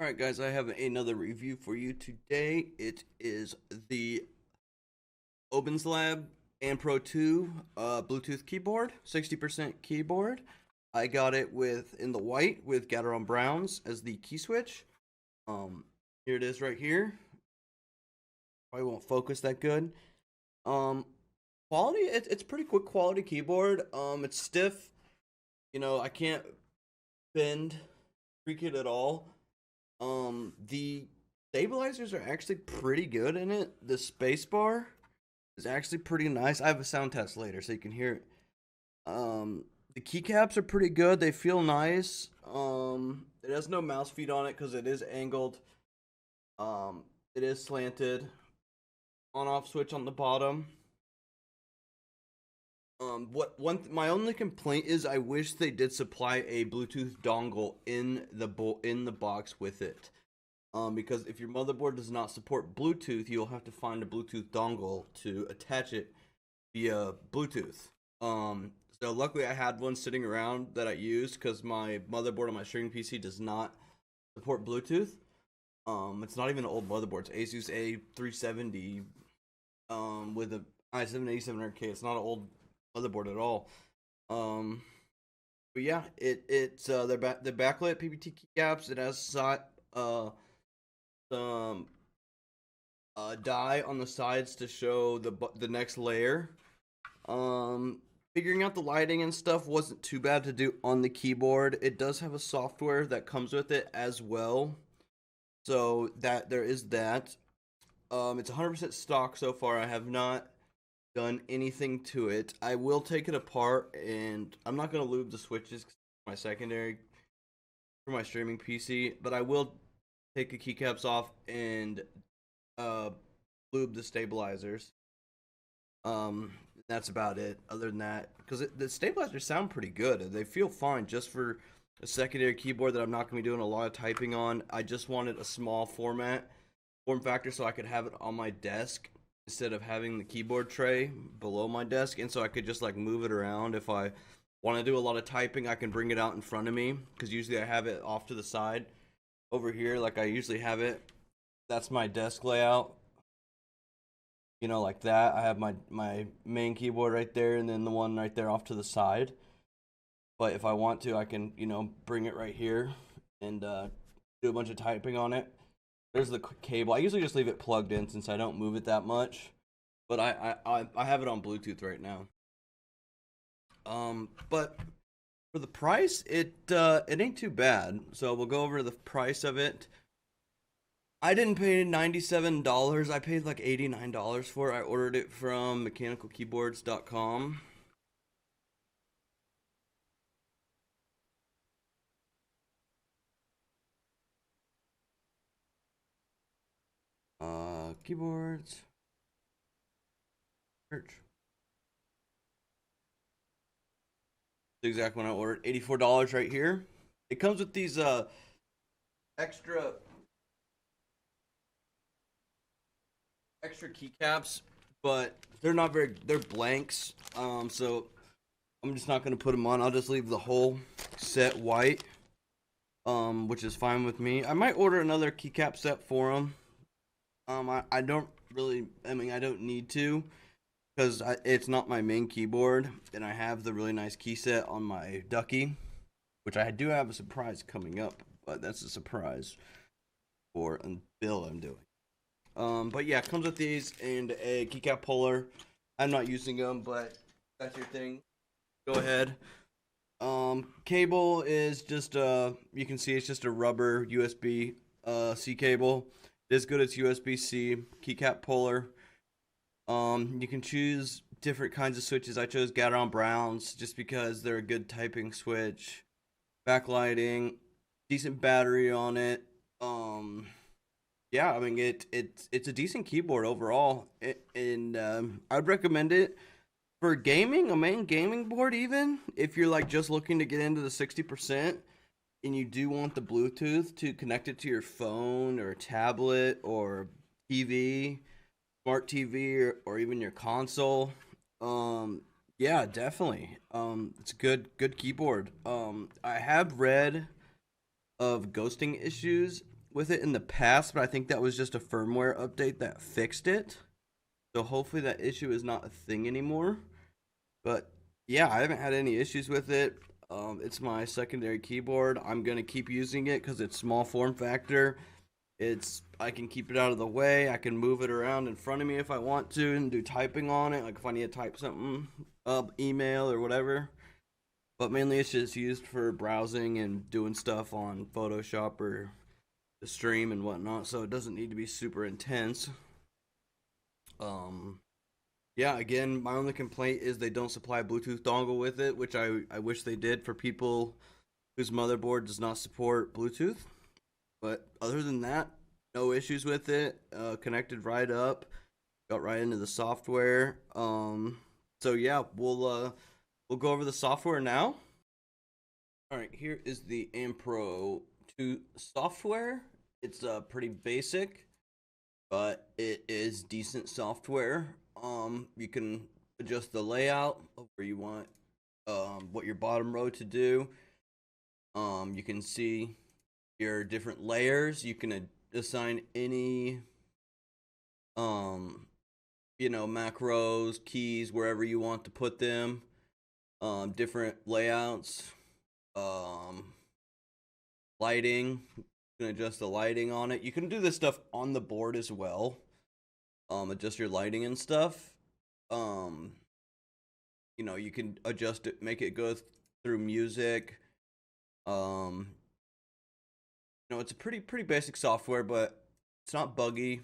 Alright guys, I have another review for you today. It is the Obens Lab and Pro 2 Bluetooth keyboard, 60% keyboard. I got it in the white with gateron browns as the key switch. Here it is right here. Probably won't focus that good. Um, Quality, it's pretty quick quality keyboard. It's stiff. I can't bend, creak it at all. The stabilizers are actually pretty good in it. The spacebar is actually pretty nice. I have a sound test later so you can hear it. The keycaps are pretty good. They feel nice. It has no mouse feet on it because it is angled. It is slanted. On-off switch on the bottom. My only complaint is I wish they did supply a Bluetooth dongle in the box with it. Because if your motherboard does not support Bluetooth, you'll have to find a Bluetooth dongle to attach it via Bluetooth. So luckily I had one sitting around that I used because my motherboard on my streaming PC does not support Bluetooth. It's not even an old motherboard. It's Asus A370 with a i7-8700K. It's not an old motherboard at all. But yeah, they're backlit PBT keycaps. It has some die on the sides to show the next layer. Figuring out the lighting and stuff wasn't too bad to do on the keyboard. It does have a software that comes with it as well, so that there is that. It's 100% stock so far. I have not done anything to it. I will take it apart, and I'm not gonna lube the switches my secondary for my streaming PC, but I will take the keycaps off and lube the stabilizers. That's about it. Other than that, because the stabilizers sound pretty good. They feel fine just for a secondary keyboard that I'm not going to be doing a lot of typing on. I just wanted a small form factor so I could have it on my desk instead of having the keyboard tray below my desk, and so I could just like move it around. If I want to do a lot of typing, I can bring it out in front of me, because usually I have it off to the side over here like I usually have it. That's my desk layout, like that. I have my main keyboard right there, and then the one right there off to the side. But if I want to, I can, bring it right here and do a bunch of typing on it. There's the cable. I usually just leave it plugged in since I don't move it that much. But I have it on Bluetooth right now. But for the price, it ain't too bad. So we'll go over the price of it. I didn't pay $97. I paid like $89 for it. I ordered it from mechanicalkeyboards.com. Keyboards. Search. The exact one I ordered. $84 right here. It comes with these extra keycaps, but they're not very, they're blanks. So I'm just not gonna put them on. I'll just leave the whole set white, which is fine with me. I might order another keycap set for them. I don't really, I don't need to, because it's not my main keyboard, and I have the really nice key set on my Ducky, which I do have a surprise coming up, but that's a surprise for a build I'm doing. But yeah, it comes with these and a keycap puller. I'm not using them, but that's your thing. Go ahead. Cable is just you can see it's just a rubber USB C cable. It is good. It's USB-C. Keycap puller. You can choose different kinds of switches. I chose gateron browns just because they're a good typing switch. Backlighting, decent battery on it. Yeah, it's a decent keyboard overall, and I'd recommend it for gaming, a main gaming board. Even if you're like just looking to get into the 60%, and you do want the Bluetooth to connect it to your phone or tablet or TV, smart TV, or even your console. Yeah, definitely. It's a good keyboard. I have read of ghosting issues with it in the past, but I think that was just a firmware update that fixed it. So hopefully that issue is not a thing anymore. But yeah, I haven't had any issues with it. It's my secondary keyboard. I'm gonna keep using it because it's small form factor. I can keep it out of the way. I can move it around in front of me if I want to and do typing on it. Like if I need to type something up, email or whatever. But mainly it's just used for browsing and doing stuff on Photoshop or the stream and whatnot. So it doesn't need to be super intense. Um, yeah, again, my only complaint is they don't supply a Bluetooth dongle with it, which I wish they did for people whose motherboard does not support Bluetooth. But other than that, no issues with it. Connected right up, got right into the software. So yeah, we'll go over the software now. All right, here is the Ampro 2 software. It's pretty basic, but it is decent software. You can adjust the layout of where you want what your bottom row to do. You can see your different layers. You can assign any macros, keys, wherever you want to put them. Different layouts. Lighting. You can adjust the lighting on it. You can do this stuff on the board as well. Adjust your lighting and stuff. You can adjust it, make it go through music. It's a pretty basic software, but it's not buggy.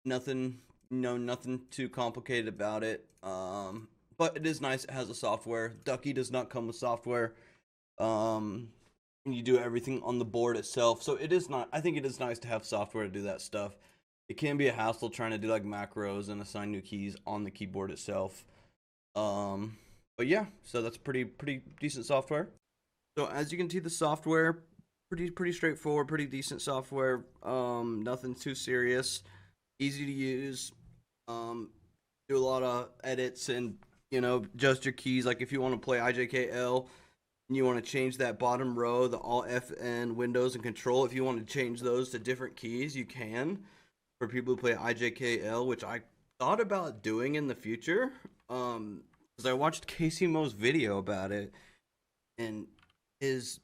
Nothing, nothing too complicated about it. But it is nice. It has a software. Ducky does not come with software. You do everything on the board itself. So it is not. I think it is nice to have software to do that stuff. It can be a hassle trying to do like macros and assign new keys on the keyboard itself. But yeah, so that's pretty decent software. So as you can see, the software pretty straightforward, pretty decent software. Nothing too serious, easy to use. Do a lot of edits and adjust your keys. Like if you want to play IJKL and you want to change that bottom row, the Alt F and Windows and Control. If you want to change those to different keys, you can. For people who play IJKL, which I thought about doing in the future, because I watched Casey Mo's video about it, and his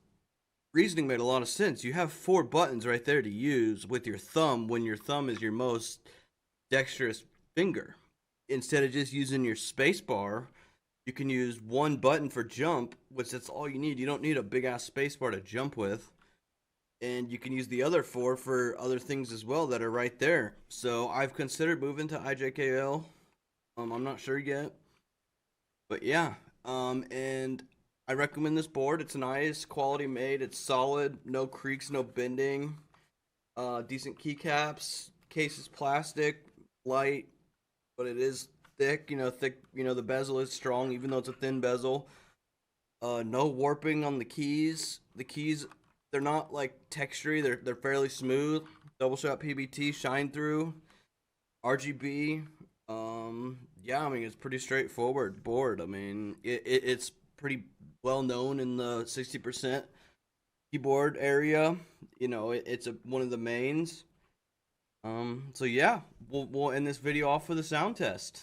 reasoning made a lot of sense. You have 4 buttons right there to use with your thumb when your thumb is your most dexterous finger. Instead of just using your space bar, you can use 1 button for jump, which that's all you need. You don't need a big ass space bar to jump with. And you can use the other 4 for other things as well that are right there. So I've considered moving to IJKL. I'm not sure yet. But yeah, and I recommend this board. It's nice, quality made, it's solid, no creaks, no bending. Decent keycaps, case is plastic, light, but it is thick, thick, the bezel is strong even though it's a thin bezel. No warping on the keys. The keys, they're not like textury, they're fairly smooth. Double shot PBT, shine through, RGB. Yeah, I mean it's pretty straightforward board. I mean it's pretty well known in the 60% keyboard area. It's one of the mains. So yeah, we'll end this video off with a sound test.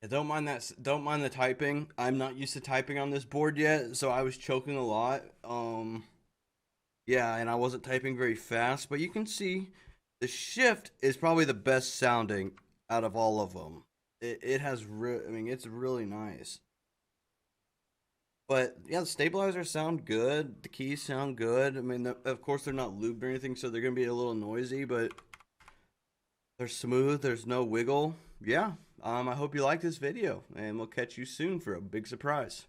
Don't mind that. Don't mind the typing. I'm not used to typing on this board yet, so I was choking a lot. Yeah, and I wasn't typing very fast, but you can see the shift is probably the best sounding out of all of them. It has I mean, it's really nice. But yeah, the stabilizers sound good. The keys sound good. I mean, of course they're not lubed or anything, so they're gonna be a little noisy, but they're smooth. There's no wiggle. Yeah. I hope you like this video, and we'll catch you soon for a big surprise.